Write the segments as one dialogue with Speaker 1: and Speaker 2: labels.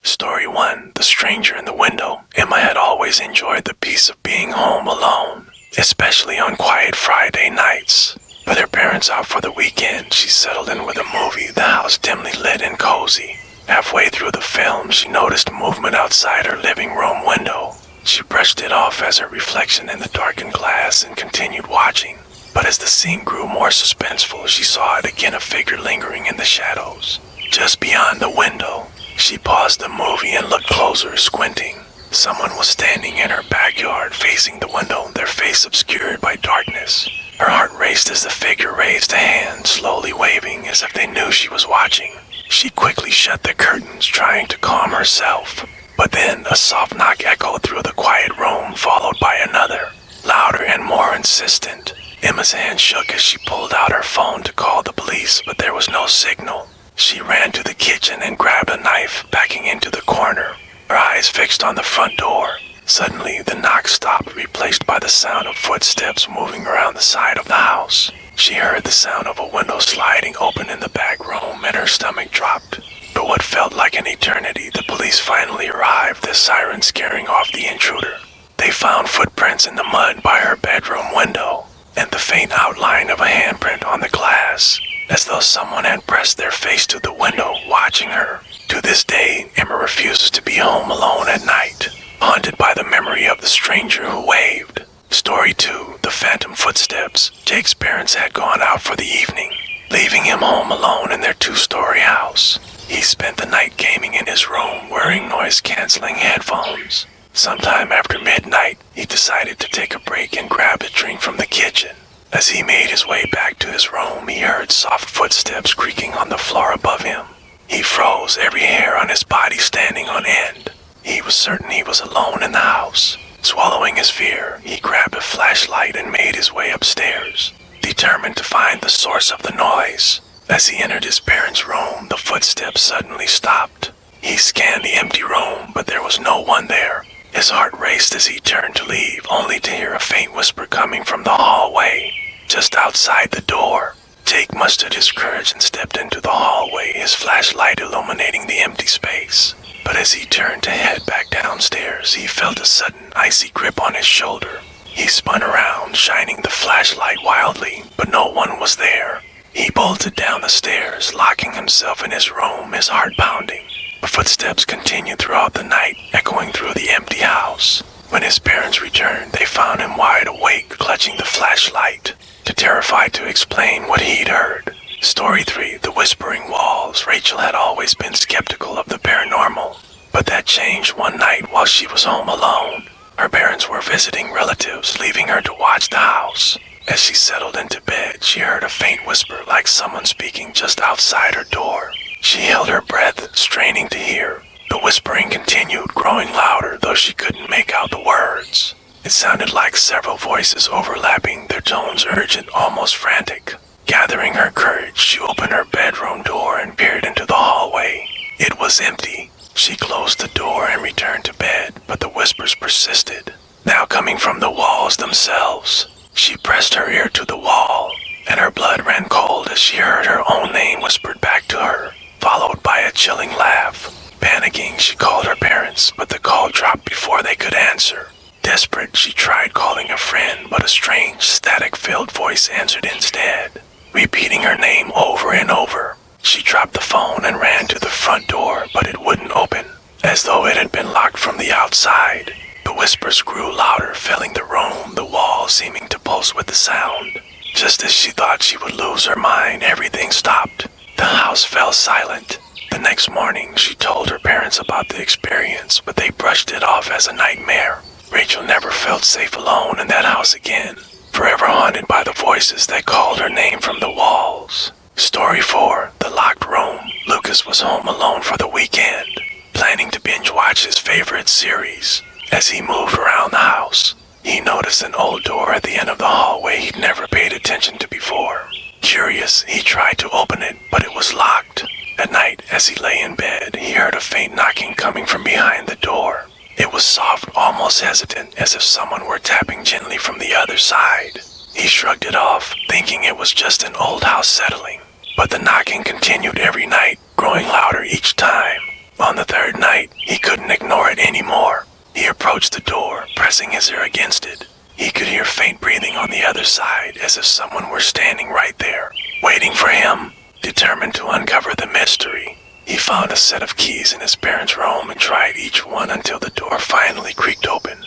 Speaker 1: Story 1, The Stranger in the Window. Emma had always enjoyed the peace of being home alone, especially on quiet Friday nights. With her parents out for the weekend, she settled in with a movie, the house dimly lit and cozy. Halfway through the film, she noticed movement outside her living room window. She brushed it off as her reflection in the darkened glass and continued watching. But as the scene grew more suspenseful, she saw it again, a figure lingering in the shadows. Just beyond the window, she paused the movie and looked closer, squinting. Someone was standing in her backyard, facing the window, their face obscured by darkness. Her heart raced as the figure raised a hand, slowly waving as if they knew she was watching. She quickly shut the curtains, trying to calm herself. But then a soft knock echoed through the quiet room, followed by another, louder and more insistent. Emma's hand shook as she pulled out her phone to call the police, but there was no signal. She ran to the kitchen and grabbed a knife, backing into the corner, her eyes fixed on the front door. Suddenly, the knock stopped, replaced by the sound of footsteps moving around the side of the house. She heard the sound of a window sliding open in the back room, and her stomach dropped. For what felt like an eternity, the police finally arrived, the siren scaring off the intruder. They found footprints in the mud by her bedroom window, and the faint outline of a handprint on the glass, as though someone had pressed their face to the window, watching her. To this day, Emma refuses to be home alone at night, haunted by the memory of the stranger who waved. Story 2, The Phantom Footsteps. Jake's parents had gone out for the evening, leaving him home alone in their two-story house. He spent the night gaming in his room, wearing noise-canceling headphones. Sometime after midnight, he decided to take a break and grabbed a drink from the kitchen. As he made his way back to his room, he heard soft footsteps creaking on the floor above him. He froze, every hair on his body standing on end. He was certain he was alone in the house. Swallowing his fear, he grabbed a flashlight and made his way upstairs, determined to find the source of the noise. As he entered his parents' room, the footsteps suddenly stopped. He scanned the empty room, but there was no one there. His heart raced as he turned to leave, only to hear a faint whisper coming from the hallway, just outside the door. Jake mustered his courage and stepped into the hallway, his flashlight illuminating the empty space. But as he turned to head back downstairs, he felt a sudden icy grip on his shoulder. He spun around, shining the flashlight wildly, but no one was there. He bolted down the stairs, locking himself in his room, his heart pounding. The footsteps continued throughout the night, echoing through the empty house. When his parents returned, they found him wide awake, clutching the flashlight, too terrified to explain what he'd heard. Story 3, The Whispering Walls. Rachel had always been skeptical of the paranormal, but that changed one night while she was home alone. Her parents were visiting relatives, leaving her to watch the house. As she settled into bed, she heard a faint whisper like someone speaking just outside her door. She held her breath, straining to hear. The whispering continued, growing louder, though she couldn't make out the words. It sounded like several voices overlapping, their tones urgent, almost frantic. Gathering her courage, she opened her bedroom door and peered into the hallway. It was empty. She closed the door and returned to bed, but the whispers persisted, now coming from the walls themselves. She pressed her ear to the wall, and her blood ran cold as she heard her own name whispered back to her, followed by a chilling laugh. Panicking, she called her parents, but the call dropped before they could answer. Desperate, she tried calling a friend, but a strange, static-filled voice answered instead, repeating her name over and over. She dropped the phone and ran to the front door, but it wouldn't open, as though it had been locked from the outside. The whispers grew louder, filling the room, the walls seeming to pulse with the sound. Just as she thought she would lose her mind, everything stopped. The house fell silent. The next morning, she told her parents about the experience, but they brushed it off as a nightmare. Rachel never felt safe alone in that house again, forever haunted by the voices that called her name from the walls. Story 4, The Locked Room. Lucas was home alone for the weekend, planning to binge watch his favorite series. As he moved around the house, he noticed an old door at the end of the hallway he'd never paid attention to before. Curious, he tried to open it, but it was locked. At night, as he lay in bed, he heard a faint knocking coming from behind the door. It was soft, almost hesitant, as if someone were tapping gently from the other side. He shrugged it off, thinking it was just an old house settling. But the knocking continued every night, growing louder each time. On the third night, he couldn't ignore it anymore. He approached the door, pressing his ear against it. He could hear faint breathing on the other side, as if someone were standing right there, waiting for him. Determined to uncover the mystery, he found a set of keys in his parents' room and tried each one until the door finally creaked open.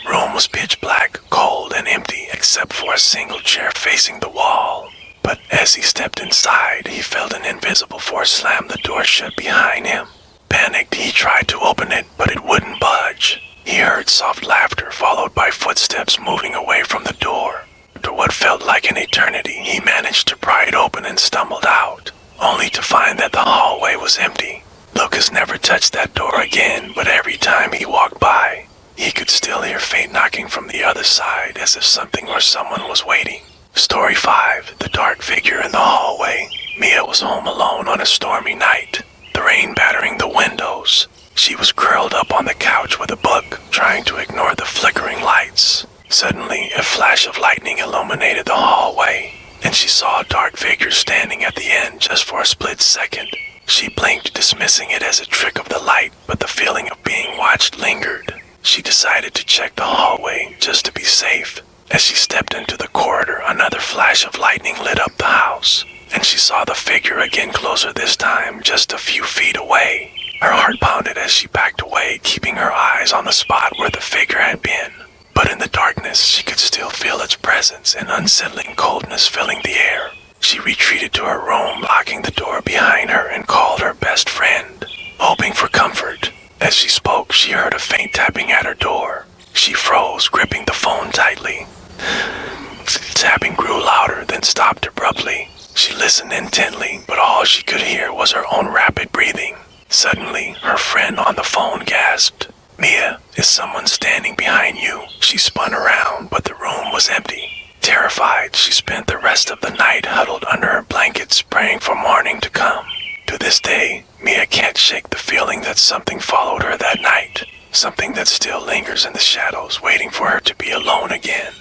Speaker 1: Room was pitch black, cold, and empty except for a single chair facing the wall. But as he stepped inside, he felt an invisible force slam the door shut behind him. Panicked, he tried to open it, but it wouldn't budge. He heard soft laughter followed by footsteps moving away from the door. After what felt like an eternity, he managed to pry it open and stumbled out, only to find that the hallway was empty. Lucas never touched that door again, but every time he walked by, he could still hear faint knocking from the other side, as if something or someone was waiting. Story 5. The dark figure in the hallway. Mia was home alone on a stormy night, the rain battering the windows. She was curled up on the couch with a book, trying to ignore the flickering lights. Suddenly, a flash of lightning illuminated the hallway, and she saw a dark figure standing at the end just for a split second. She blinked, dismissing it as a trick of the light, but the feeling of being watched lingered. She decided to check the hallway just to be safe. As she stepped into the corridor, another flash of lightning lit up the house, and she saw the figure again, closer this time, just a few feet away. Her heart pounded as she backed away, keeping her eyes on the spot where the figure had been. But in the darkness, she could still feel its presence, an unsettling coldness filling the air. She retreated to her room, locking the door behind her, and called her best friend, hoping for comfort. As she spoke, she heard a faint tapping at her door. She froze, gripping the phone tightly. The tapping grew louder, then stopped abruptly. She listened intently, but all she could hear was her own rapid breathing. Suddenly, her friend on the phone gasped, "Mia, is someone standing behind you?" She spun around, but the room was empty. Terrified, she spent the rest of the night huddled under her blankets, praying for morning to come. To this day, Mia can't shake the feeling that something followed her that night. Something that still lingers in the shadows, waiting for her to be alone again.